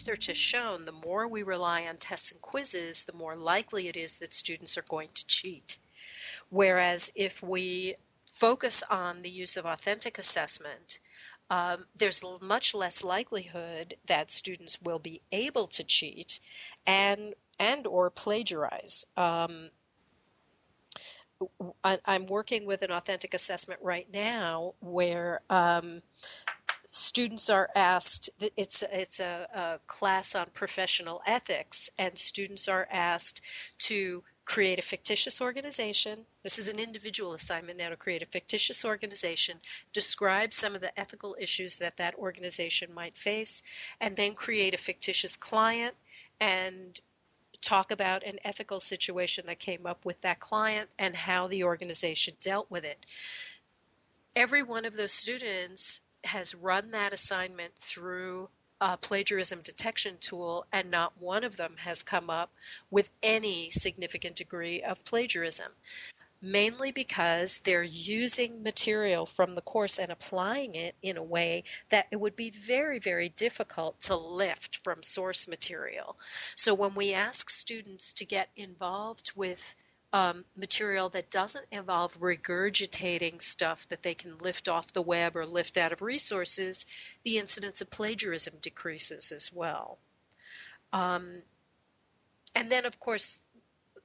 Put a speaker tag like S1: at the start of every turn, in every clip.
S1: research has shown the more we rely on tests and quizzes, the more likely it is that students are going to cheat. Whereas if we focus on the use of authentic assessment, there's much less likelihood that students will be able to cheat and or plagiarize. I'm working with an authentic assessment right now where students are asked, it's a class on professional ethics, and students are asked to create a fictitious organization. This is an individual assignment now, to create a fictitious organization, describe some of the ethical issues that that organization might face, and then create a fictitious client and talk about an ethical situation that came up with that client and how the organization dealt with it. Every one of those students has run that assignment through a plagiarism detection tool, and not one of them has come up with any significant degree of plagiarism, mainly because they're using material from the course and applying it in a way that it would be very, very difficult to lift from source material. So when we ask students to get involved with material that doesn't involve regurgitating stuff that they can lift off the web or lift out of resources, the incidence of plagiarism decreases as well. And then, of course,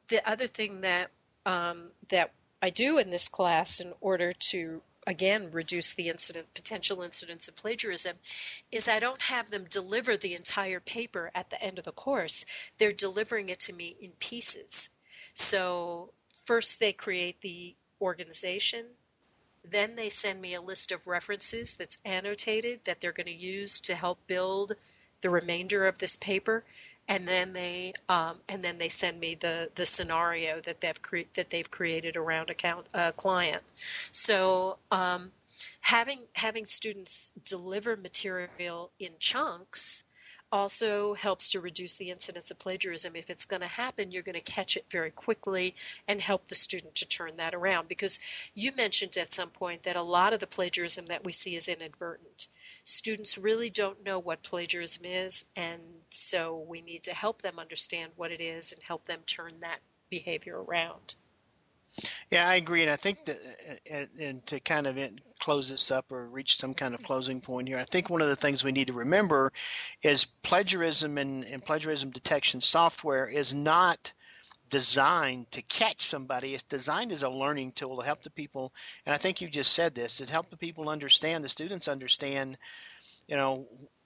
S1: the other thing that that I do in this class in order to, again, reduce the potential incidence of plagiarism is I don't have them deliver the entire paper at the end of the course. They're delivering it to me in pieces. So first they create the organization, then they send me a list of references that's annotated that they're going to use to help build the remainder of this paper, and then they send me the scenario that they've created around a client. So having students deliver material in chunks also helps to reduce the incidence of plagiarism. If it's going to happen, you're going to catch it very quickly and help the student to turn that around. Because you mentioned at some point that a lot of the plagiarism that we see is inadvertent. Students really don't know what plagiarism is, and so we need to help them understand what it is and help them turn that behavior around.
S2: Yeah, I agree, and I think that, and to kind of close this up or reach some kind of closing point here, I think one of the things we need to remember is plagiarism and plagiarism detection software is not designed to catch somebody. It's designed as a learning tool to help the people, and I think you just said this, to help the people understand, the students understand,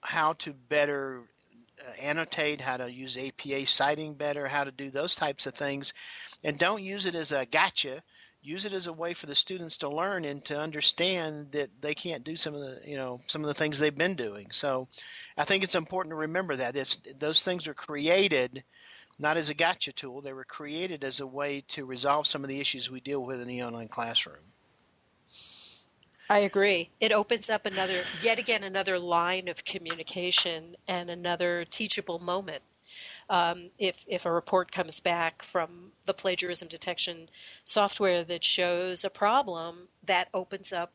S2: how to better annotate, how to use APA citing better, how to do those types of things, and don't use it as a gotcha. Use it as a way for the students to learn and to understand that they can't do some of the things they've been doing. So I think it's important to remember that those things are created not as a gotcha tool. They were created as a way to resolve some of the issues we deal with in the online classroom.
S1: I agree. It opens up yet again, another line of communication and another teachable moment. If a report comes back from the plagiarism detection software that shows a problem, that opens up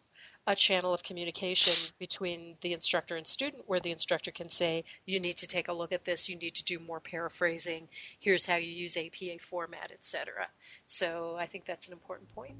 S1: a channel of communication between the instructor and student, where the instructor can say, you need to take a look at this, you need to do more paraphrasing, here's how you use APA format, etc. So I think that's an important point.